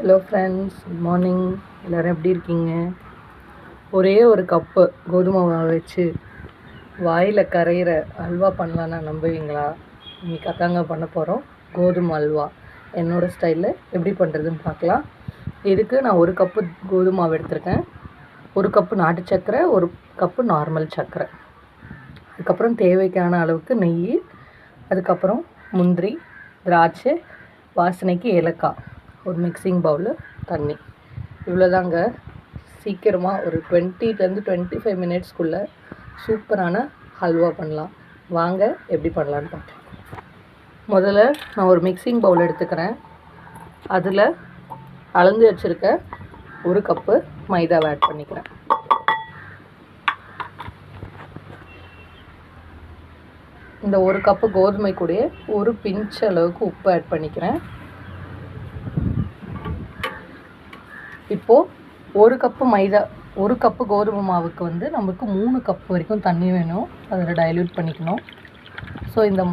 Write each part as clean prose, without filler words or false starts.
Hello friends, good morning. எல்லோரும் எப்படி இருக்கீங்க? ஒரே ஒரு கப்பு கோதுமை மாவு வச்சு வாயில் கரையிற அல்வா பண்ணலான்னா நம்புவீங்களா? இன்றைக்கி அதாங்க பண்ண போகிறோம். கோதுமை அல்வா என்னோடய ஸ்டைலில் எப்படி பண்ணுறதுன்னு பார்க்கலாம். இதுக்கு நான் ஒரு கப்பு கோதுமை மாவு எடுத்திருக்கேன். ஒரு கப்பு நாட்டு சர்க்கரை, ஒரு கப்பு நார்மல் சர்க்கரை, அதுக்கப்புறம் தேவைக்கான அளவுக்கு நெய், அதுக்கப்புறம் முந்திரி, திராட்சை, வாசனைக்கு ஏலக்காய், ஒரு மிக்சிங் பவுலில் தண்ணி. இவ்வளோதாங்க. சீக்கிரமாக ஒரு 20 to 25 மினிட்ஸ்க்குள்ளே சூப்பரான ஹல்வா பண்ணலாம். வாங்க எப்படி பண்ணலான்னு பார்க்கலாம். முதல்ல நான் ஒரு மிக்சிங் பவுல் எடுத்துக்கிறேன். அதில் அளந்து வச்சுருக்க ஒரு கப்பு மைதாவை ஆட் பண்ணிக்கிறேன். இந்த ஒரு கப்பு கோதுமை கூட ஒரு பிஞ்ச் அளவுக்கு உப்பு ஆட் பண்ணிக்கிறேன். இப்போது ஒரு கப்பு மைதா, ஒரு கப்பு கோதுமை மாவுக்கு வந்து நமக்கு 3 கப் வரைக்கும் தண்ணி வேணும். அதில் டைல்யூட் பண்ணிக்கணும். ஸோ இந்த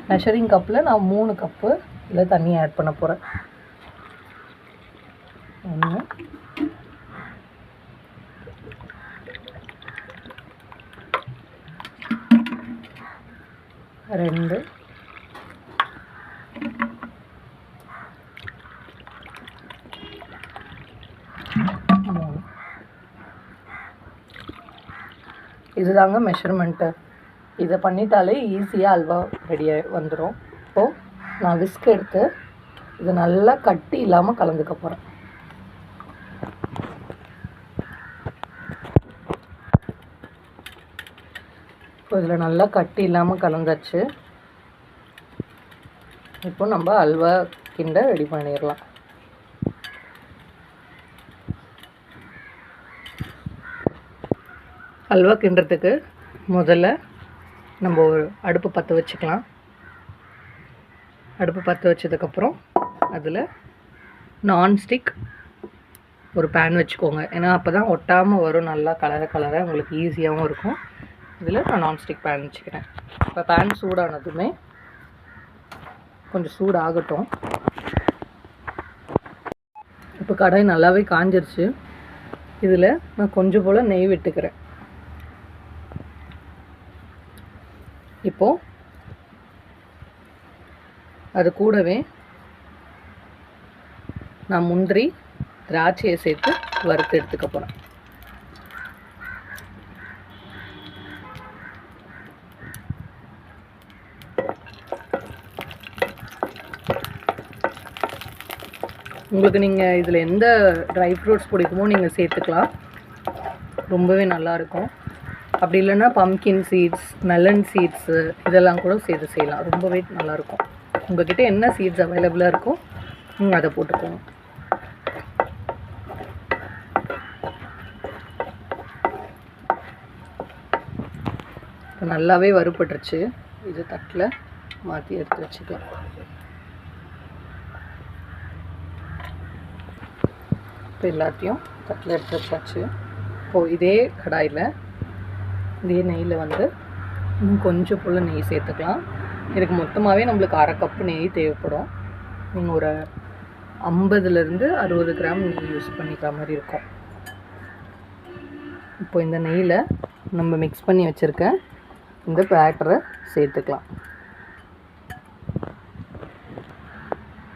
மெஷரிங் கப்பில் நான் 3 கப்பு இதில் தண்ணி ஆட் பண்ண போகிறேன். 1 2 3. இதுதாங்க மெஷர்மெண்ட்டு. இதை பண்ணிட்டாலே ஈஸியாக அல்வா ரெடியாக வந்துடும். இப்போது நான் விஸ்க் எடுத்து இதை நல்லா கட்டி இல்லாமல் கலந்துக்க போகிறேன். இப்போ இதில் நல்லா கட்டி இல்லாமல் கலந்தாச்சு. இப்போ நம்ம அல்வா கிண்ட ரெடி பண்ணிடலாம். அல்வா கிண்டுறதுக்கு முதல்ல நம்ம ஒரு அடுப்பு பற்ற வச்சுக்கலாம். அடுப்பு பற்ற வச்சதுக்கப்புறம் அதில் நான்ஸ்டிக் ஒரு பேன் வச்சுக்கோங்க. ஏன்னா அப்போ தான் ஒட்டாமல் வரும். நல்லா கலர உங்களுக்கு ஈஸியாகவும் இருக்கும். இதில் நான் நான்ஸ்டிக் பேன் வச்சுக்கிறேன். இப்போ பேன் சூடானதுமே கொஞ்சம் சூடாகட்டும். இப்போ கடாய் நல்லாவே காஞ்சிருச்சு. இதில் நான் கொஞ்சம் போல் நெய் விட்டுக்கிறேன். இப்போது அது கூடவே நான் முந்திரி, திராட்சையை சேர்த்து வறுத்து எடுத்துக்க போகிறேன். உங்களுக்கு நீங்கள் இதில் எந்த ட்ரை ஃப்ரூட்ஸ் பிடிக்குமோ நீங்கள் சேர்த்துக்கலாம். ரொம்பவே நல்லாயிருக்கும். அப்படி இல்லைன்னா பம்கின் சீட்ஸ், மெலன் சீட்ஸு இதெல்லாம் கூட சேர்த்து செய்யலாம். ரொம்பவே நல்லாயிருக்கும். உங்கள்கிட்ட என்ன சீட்ஸ் அவைலபிளாக இருக்கோ நீங்கள் அதை போட்டுக்கோங்க. இப்போ நல்லாவே வறுபட்டுருச்சு. இது தட்டில் மாற்றி எடுத்து வச்சுக்கலாம். இப்போ எல்லாத்தையும் தட்டில் எடுத்து வச்சாச்சு. இப்போது இதே கடாயில், இதே நெய்யில் வந்து இன்னும் கொஞ்சம் போல் நெய் சேர்த்துக்கலாம். இதுக்கு மொத்தமாகவே நம்மளுக்கு 1/2 கப்பு நெய் தேவைப்படும். நீங்கள் ஒரு 50 to 60 கிராம் நெய் யூஸ் பண்ணிக்கிற மாதிரி இருக்கும். இப்போ இந்த நெய்யில் நம்ம மிக்ஸ் பண்ணி வச்சுருக்க இந்த பேட்டரை சேர்த்துக்கலாம்.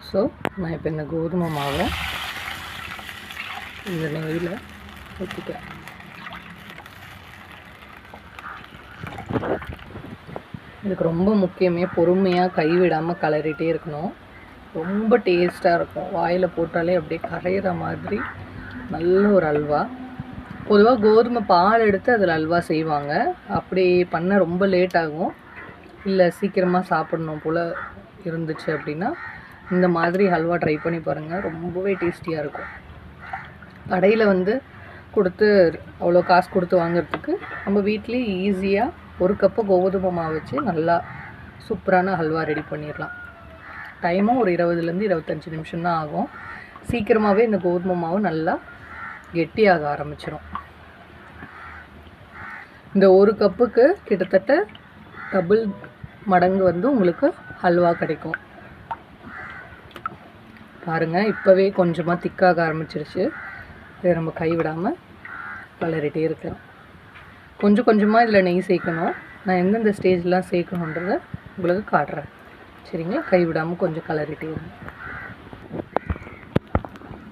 ஸோ நான் இப்போ இந்த கோதுமை மாவை இந்த நெய்யில் ஊற்றிக்கிறேன். இதுக்கு ரொம்ப முக்கியமே பொறுமையாக கைவிடாமல் கலரிட்டே இருக்கணும். ரொம்ப டேஸ்ட்டாக இருக்கும். வாயில் போட்டாலே அப்படியே கரையிற மாதிரி நல்ல ஒரு அல்வா. பொதுவாக கோதுமை பால் எடுத்து அதில் அல்வா செய்வாங்க. அப்படி பண்ண ரொம்ப லேட் ஆகும். இல்லை சீக்கிரமாக சாப்பிடணும் போல் இருந்துச்சு அப்படின்னா இந்த மாதிரி ஹல்வா ட்ரை பண்ணி பாருங்கள். ரொம்பவே டேஸ்டியாக இருக்கும். கடையில் வந்து கொடுத்து அவ்வளோ காசு கொடுத்து வாங்குறதுக்கு நம்ம வீட்லேயே ஈஸியாக ஒரு கப்பு கோதுமை மாவு வச்சு நல்லா சூப்பரான ஹல்வா ரெடி பண்ணிடலாம். டைமும் ஒரு 20 to 25 நிமிஷம் தான் ஆகும். சீக்கிரமாகவே இந்த கோதுமை மாவு நல்லா கெட்டியாக ஆரம்பிச்சிடும். இந்த ஒரு கப்புக்கு கிட்டத்தட்ட டபுள் மடங்கு வந்து உங்களுக்கு ஹல்வா கிடைக்கும். பாருங்கள், இப்போவே கொஞ்சமாக திக்காக ஆரம்பிச்சிருச்சு. இதை நம்ம கைவிடாமல் கலரிட்டே இருக்கலாம். கொஞ்சம் கொஞ்சமாக இதில் நெய் சேர்க்கணும். நான் எந்தெந்த ஸ்டேஜ்லாம் சேர்க்கணுன்றதை உங்களுக்கு காட்டுறேன். சரிங்களா? கைவிடாமல் கொஞ்சம் கலரிட்டே இருக்கும்.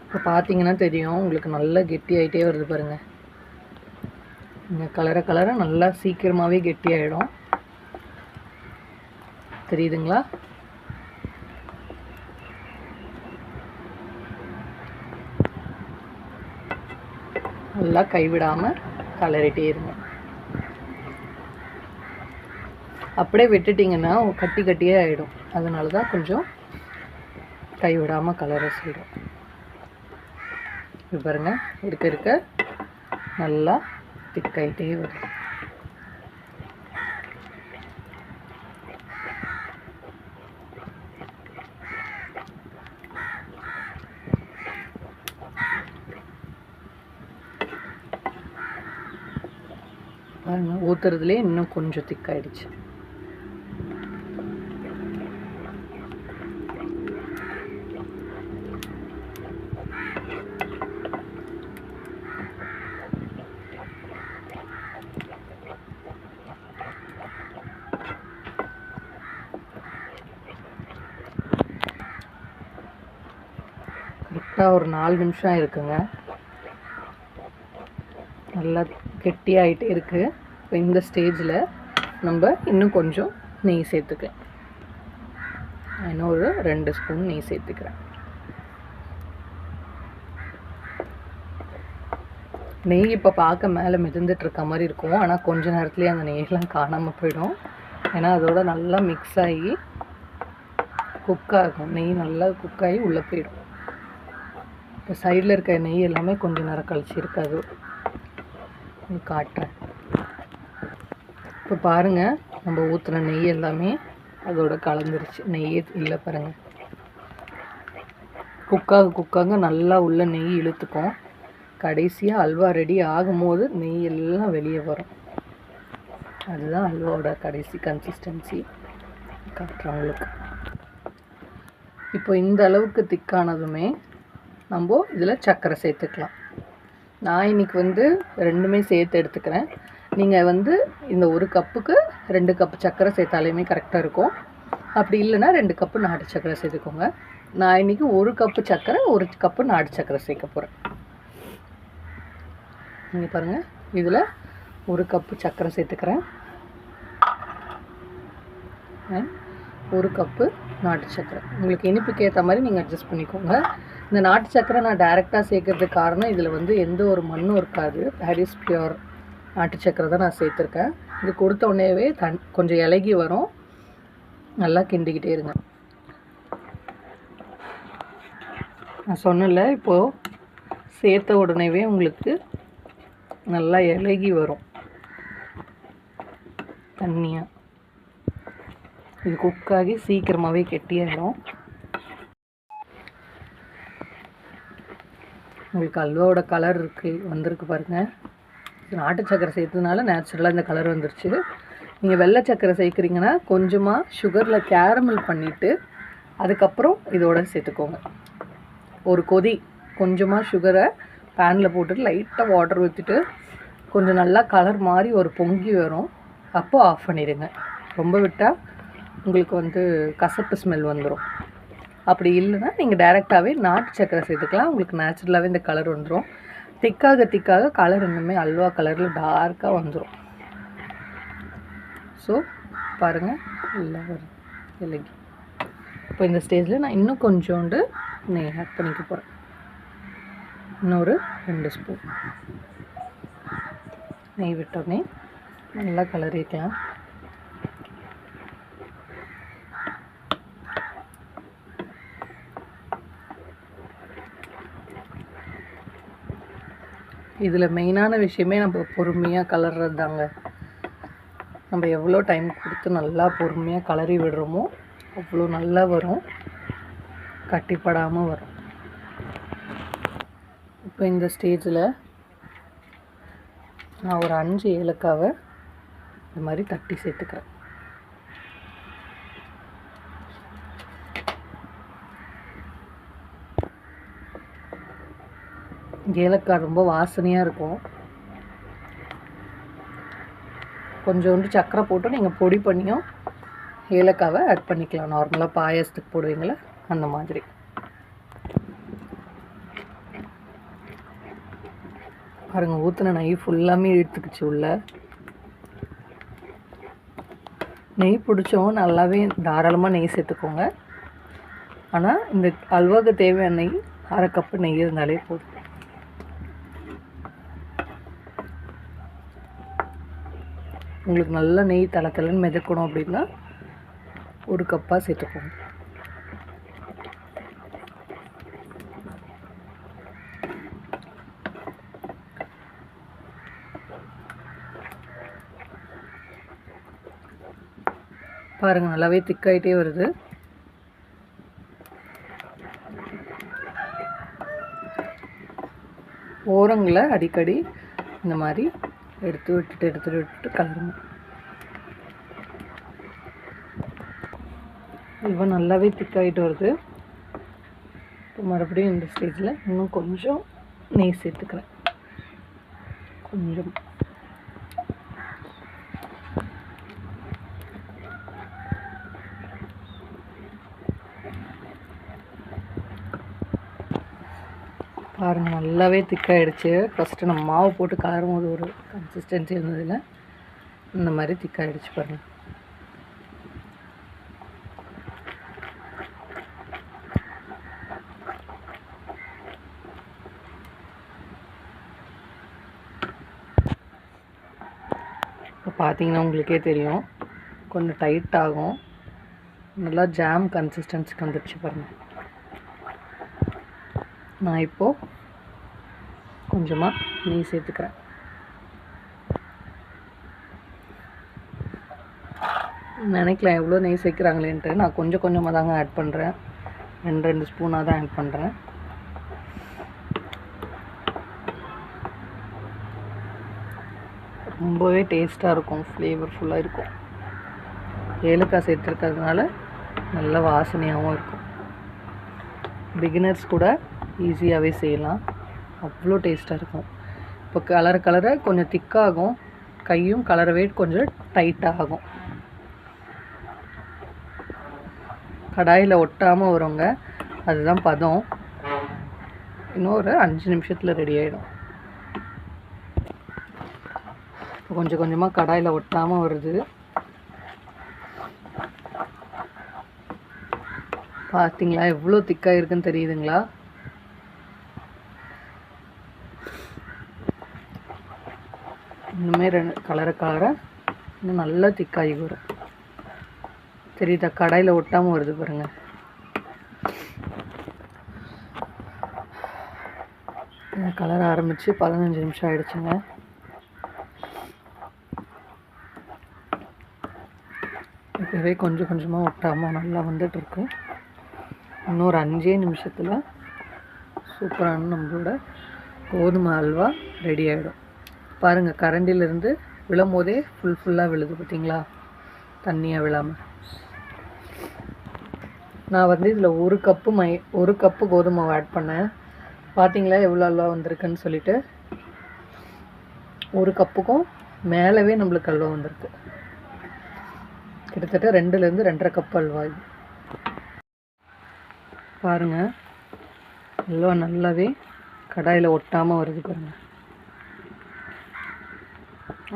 இப்போ பார்த்தீங்கன்னா தெரியும், உங்களுக்கு நல்லா கெட்டியாகிட்டே வருது பாருங்கள். நீங்கள் கலரை நல்லா சீக்கிரமாகவே கெட்டியாகிடும். தெரியுதுங்களா? நல்லா கைவிடாமல் கலரிட்டே இருங்க. அப்படியே விட்டுட்டிங்கன்னா கட்டி கட்டியே ஆகிடும். அதனால தான் கொஞ்சம் கைவிடாமல் கலரை சொல்கிறோம். இது பாருங்கள், இருக்க இருக்க நல்லா திக்காயிட்டே வருது. பாருங்கள், ஊற்றுறதுலேயே இன்னும் கொஞ்சம் திக்காயிடுச்சு. கரெக்டாக ஒரு 4 நிமிஷம் இருக்குங்க. நல்லா கெட்டியாகிட்டே இருக்குது. இப்போ இந்த ஸ்டேஜில் நம்ம இன்னும் கொஞ்சம் நெய் சேர்த்துக்கலாம். இன்னும் ஒரு 2 ஸ்பூன் நெய் சேர்த்துக்கிறேன். நெய் இப்போ பார்க்க மேலே மிதந்துட்டுருக்க மாதிரி இருக்கும். ஆனால் கொஞ்ச நேரத்துலேயே அந்த நெய்யெல்லாம் காணாமல் போயிடும். ஏன்னா அதோட நல்லா மிக்ஸ் ஆகி குக்காகும். நெய் நல்லா குக்காகி உள்ளே போயிடும். இப்போ சைடில் இருக்க நெய் எல்லாமே கொஞ்சம் நேரம் கழிச்சு இருக்காது. காட்டுறேன். இப்போ பாருங்கள், நம்ம ஊற்றின நெய் எல்லாமே அதோட கலந்துருச்சு. நெய்யே இல்லை பாருங்கள். குக்காக நல்லா உள்ள நெய் இழுத்துக்கும். கடைசியாக அல்வா ரெடி ஆகும்போது நெய் எல்லாம் வெளியே வரும். அதுதான் அல்வாவோட கடைசி கன்சிஸ்டன்சி. காட்டுறேன் உங்களுக்கு. இப்போ இந்த அளவுக்கு திக்கானதுமே நம்ம இதில் சர்க்கரை சேர்த்துக்கலாம். நான் இன்றைக்கி ரெண்டுமே சேர்த்து எடுத்துக்கிறேன். நீங்கள் இந்த 1 கப்புக்கு 2 கப்பு சர்க்கரை சேர்த்தாலுமே கரெக்டாக இருக்கும். அப்படி இல்லைன்னா 2 கப்பு நாட்டு சர்க்கரை சேர்த்துக்கோங்க. நான் இன்றைக்கி 1 கப்பு சர்க்கரை 1 கப்பு நாட்டு சர்க்கரை சேர்க்க போகிறேன். நீங்கள் பாருங்கள், இதில் 1 கப்பு சர்க்கரை சேர்த்துக்கிறேன். 1 கப்பு நாட்டு சர்க்கரை. உங்களுக்கு இனிப்புக்கு ஏற்ற மாதிரி நீங்கள் அட்ஜஸ்ட் பண்ணிக்கோங்க. இந்த நாட்டு சர்க்கரை நான் டைரெக்டாக சேர்க்கறதுக்கு காரணம், இதில் எந்த ஒரு மண்ணும் இருக்காது. ஹாரிஸ் பியூர் நாட்டு சர்க்கரை தான் நான் சேர்த்துருக்கேன். இது கொடுத்த உடனேவே கொஞ்சம் இலகி வரும். நல்லா கிண்டிக்கிட்டே இருங்க. நான் சொன்னல, இப்போது சேர்த்த உடனேவே உங்களுக்கு நல்லா இலகி வரும் தண்ணியாக. இது குக்காகி சீக்கிரமாகவே கெட்டியாயிடும். உங்களுக்கு அல்வாவோட கலர் வந்திருக்கு பாருங்கள். நாட்டு சர்க்கரை சேர்த்ததுனால நேச்சுரலாக இந்த கலர் வந்துருச்சு. நீங்கள் வெள்ளை சர்க்கரை சேர்க்குறீங்கன்னா கொஞ்சமாக சுகரில் கேரமல் பண்ணிவிட்டு அதுக்கப்புறம் இதோட சேர்த்துக்கோங்க. ஒரு கொதி கொஞ்சமாக சுகரை பேனில் போட்டுட்டு லைட்டாக வாட்டர் ஊற்றிட்டு கொஞ்சம் நல்லா கலர் மாதிரி ஒரு பொங்கி வரும். அப்போது ஆஃப் பண்ணிடுங்க. ரொம்ப விட்டால் உங்களுக்கு கசப்பு ஸ்மெல் வந்துடும். அப்படி இல்லைன்னா நீங்கள் டைரெக்டாகவே நாட்டு சர்க்கரை சேர்த்துக்கலாம். உங்களுக்கு நேச்சுரலாகவே இந்த கலர் வந்துடும். திக்காக கலர் இன்னுமே அல்வா கலரில் டார்க்காக வந்துடும். ஸோ பாருங்கள், எல்லாம் வரும் இலகி. இப்போ இந்த ஸ்டேஜில் நான் இன்னும் கொஞ்சோண்டு நெய் ஆட் பண்ணிக்க போகிறேன். இன்னொரு 2 ஸ்பூன் நெய் விட்டோடனே நல்லா கலரிக்கலாம். இதில் மெயினான விஷயமே நம்ம பொறுமையாக கலர்றது தாங்க. நம்ம எவ்வளோ டைம் கொடுத்து நல்லா பொறுமையாக கலரி விடுறோமோ அவ்வளோ நல்லா வரும், கட்டிப்படாமல் வரும். இப்போ இந்த ஸ்டேஜில் நான் ஒரு 5 ஏலக்காவை இந்த மாதிரி தட்டி சேர்த்துக்கிறேன். ஏலக்காய் ரொம்ப வாசனையாக இருக்கும். கொஞ்சோண்டு சர்க்கரை போட்டு நீங்கள் பொடி பண்ணியும் ஏலக்காவை ஆட் பண்ணிக்கலாம். நார்மலாக பாயாசத்துக்கு போடுவீங்களே அந்த மாதிரி. பாருங்கள், ஊற்றின நெய் ஃபுல்லாமே இழுத்துக்குச்சு உள்ள. நெய் பிடிச்சோம் நல்லாவே தாராளமாக நெய் சேர்த்துக்கோங்க. ஆனால் இந்த அல்வாவுக்கு தேவையான நெய் 1/2 கப்பு நெய் இருந்தாலே போதும். உங்களுக்கு நல்லா நெய் தலைன்னு மிதக்கணும் அப்படின்னா 1 கப்பாக சேர்த்துக்கோங்க. பாருங்கள், நல்லாவே திக்காயிட்டே வருது. ஓரங்களை அடிக்கடி இந்த மாதிரி எடுத்து விட்டுட்டு கலருங்க. அல்வா நல்லாவே திக்காயிட்டு வருது. இப்போ மறுபடியும் இந்த ஸ்டேஜில் இன்னும் கொஞ்சம் நெய் சேர்த்துக்கிறேன். கொஞ்சம் பாருங்கள், நல்லாவே திக்காயிடுச்சு. ஃபஸ்ட்டு நம்ம மாவு போட்டு கலரும் போது ஒரு கன்சிஸ்டன்சி இருந்ததில்ல, இந்த மாதிரி திக்காயிடுச்சு பாருங்கள். இப்போ பார்த்தீங்கன்னா உங்களுக்கே தெரியும், கொஞ்சம் டைட் ஆகும். நல்லா ஜாம் கன்சிஸ்டன்சிக்கு வந்துடுச்சு பாருங்கள். நான் இப்போது கொஞ்சமாக நெய் சேர்த்துக்கிறேன். நினைக்கலாம் எவ்வளோ நெய் சேர்க்குறாங்களேன்ட்டு. நான் கொஞ்சம் கொஞ்சமாக தாங்க ஆட் பண்ணுறேன். 2 ஸ்பூனாக தான் ஆட் பண்ணுறேன். ரொம்பவே டேஸ்ட்டாக இருக்கும், ஃப்ளேவர்ஃபுல்லாக இருக்கும். ஏலக்காய் சேர்த்துருக்கிறதுனால நல்ல வாசனையாகவும் இருக்கும். பிகினர்ஸ் கூட ஈஸியாகவே செய்யலாம், அவ்வளோ டேஸ்ட்டாக இருக்கும். இப்போ கலரை கொஞ்சம் திக்காகும், கையும் கலரவே கொஞ்சம் டைட்டாக ஆகும். கடாயில் ஒட்டாமல் வருங்க, அதுதான் பதம். இன்னும் ஒரு 5 நிமிஷத்தில் ரெடி ஆகிடும். இப்போ கொஞ்சம் கொஞ்சமாக கடாயில் ஒட்டாமல் வருது. பார்த்தீங்களா எவ்வளோ திக்காக இருக்குன்னு தெரியுதுங்களா? இன்னுமே கலரை இன்னும் நல்லா திக்காகி வரும். தெரியுதா? கடாயில் ஒட்டாமல் வருது பாருங்கள். கலர் ஆரம்பித்து 15 நிமிஷம் ஆகிடுச்சுங்க. இப்போவே கொஞ்சம் கொஞ்சமாக ஒட்டாமல் நல்லா வந்துட்டுருக்கு. இன்னொரு 5 நிமிஷத்தில் சூப்பரான நம்மளோட கோதுமை அல்வா ரெடி ஆகிடும். பாருங்கள், கரண்டிலிருந்து விழும்போதே ஃபுல்லாக விழுது பார்த்தீங்களா, தண்ணியாக விழாமல். நான் இதில் 1 கப்பு கோதுமை ஆட் பண்ணேன். பார்த்தீங்களா எவ்வளோ அல்வா வந்திருக்குன்னு சொல்லிட்டு. 1 கப்புக்கும் மேலவே நம்மளுக்கு அல்வா வந்திருக்கு. கிட்டத்தட்ட 2லேருந்து 2.5 கப் அல்வா. பாருங்கள், அல்வா நல்லாவே கடாயில் ஒட்டாமல் வருது பாருங்கள்.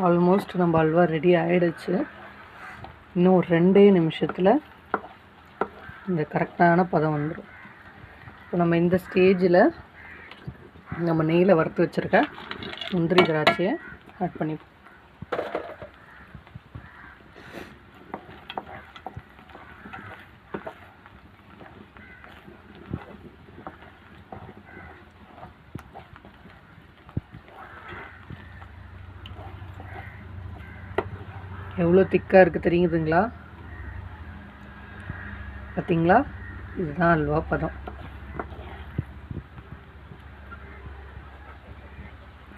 ஆல்மோஸ்ட் நம்ம அல்வா ரெடி ஆகிடுச்சு. இன்னும் ஒரு 2 நிமிஷத்தில் இந்த கரெக்டான பதம் வந்துடும். இப்போ நம்ம இந்த ஸ்டேஜில் நம்ம நெய்யில் வறுத்து வச்சுருக்க முந்திரி திராட்சையை ஆட் பண்ணிப்போம். எவ்வளோ திக்காக இருக்குது தெரியுதுங்களா? பார்த்தீங்களா? இதுதான் அல்வா பதம்.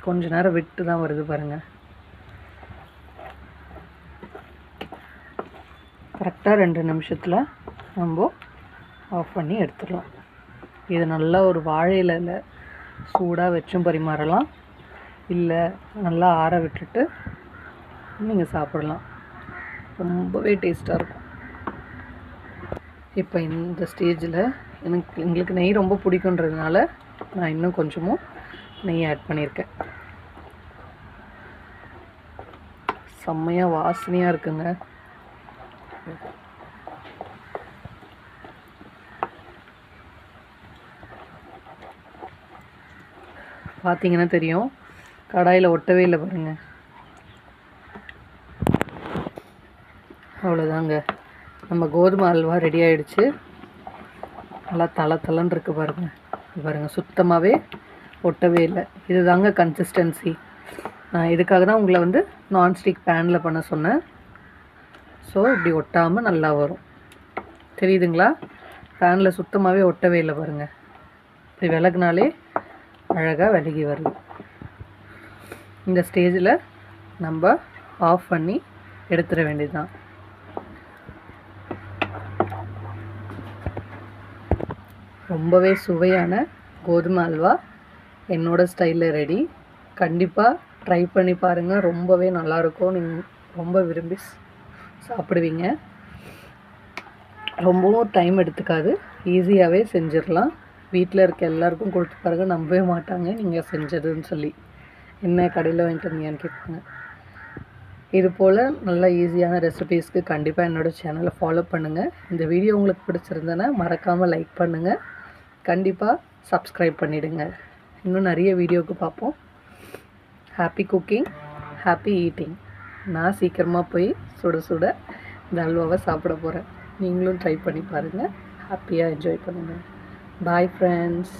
கொஞ்ச நேரம் விட்டு தான் வருது பாருங்கள். கரெக்டாக 2 நிமிஷத்தில் நம்ம ஆஃப் பண்ணி எடுத்துடலாம். இது நல்லா ஒரு வாழை இலையில் சூடாக வச்சும் பரிமாறலாம், இல்லை நல்லா ஆற விட்டுட்டு நீங்கள் சாப்பிடலாம். ரொம்பவே டேஸ்ட்டாக இருக்கும். இப்போ இந்த ஸ்டேஜில் எங்களுக்கு நெய் ரொம்ப பிடிக்குன்றதுனால நான் இன்னும் கொஞ்சமும் நெய் ஆட் பண்ணியிருக்கேன். செம்மையாக வாசனையாக இருக்குங்க. பார்த்தீங்கன்னா தெரியும், கடாயில் ஒட்டவே இல்லை பாருங்கள். அவ்வளோதாங்க, நம்ம கோதுமை அல்வா ரெடி ஆகிடுச்சு. நல்லா தளன்னு இருக்குது பாருங்கள். பாருங்கள், சுத்தமாகவே ஒட்டவே இல்லை. இது தாங்க கன்சிஸ்டன்சி. நான் இதுக்காக தான் உங்களை நான்ஸ்டிக் பேனில் பண்ண சொன்னேன். ஸோ இப்படி ஒட்டாமல் நல்லா வரும். தெரியுதுங்களா? பேனில் சுத்தமாகவே ஒட்டவே இல்லை பாருங்கள். இப்படி விலகுனாலே அழகாக விலகி வருது. இந்த ஸ்டேஜில் நம்ம ஆஃப் பண்ணி எடுத்துட வேண்டியதுதான். ரொம்பவே சுவையான கோதுமை அல்வா என்னோடய ஸ்டைலில் ரெடி. கண்டிப்பாக ட்ரை பண்ணி பாருங்கள், ரொம்பவே நல்லாயிருக்கும். நீங்கள் ரொம்ப விரும்பி சாப்பிடுவீங்க. ரொம்பவும் டைம் எடுத்துக்காது, ஈஸியாகவே செஞ்சிடலாம். வீட்டில் இருக்க எல்லாருக்கும் கொடுத்து பாருங்கள், நம்பவே மாட்டாங்க நீங்கள் செஞ்சதுன்னு சொல்லி. என்ன கடையில் வாங்கிட்டு வந்தீங்கன்னு கேட்பாங்க. இது போல் நல்ல ஈஸியான ரெசிபீஸ்க்கு கண்டிப்பாக என்னோடய சேனலை ஃபாலோ பண்ணுங்கள். இந்த வீடியோ உங்களுக்கு பிடிச்சிருந்தேன்னா மறக்காமல் லைக் பண்ணுங்கள். கண்டிப்பாக சப்ஸ்கிரைப் பண்ணிவிடுங்க. இன்னும் நிறைய வீடியோவுக்கு பார்ப்போம். Happy cooking, happy eating. நான் சீக்கிரமாக போய் சுட சுட இந்த அல்வாவை சாப்பிட போகிறேன். நீங்களும் ட்ரை பண்ணி பாருங்கள். ஹாப்பியாக என்ஜாய் பண்ணுங்கள். Bye friends.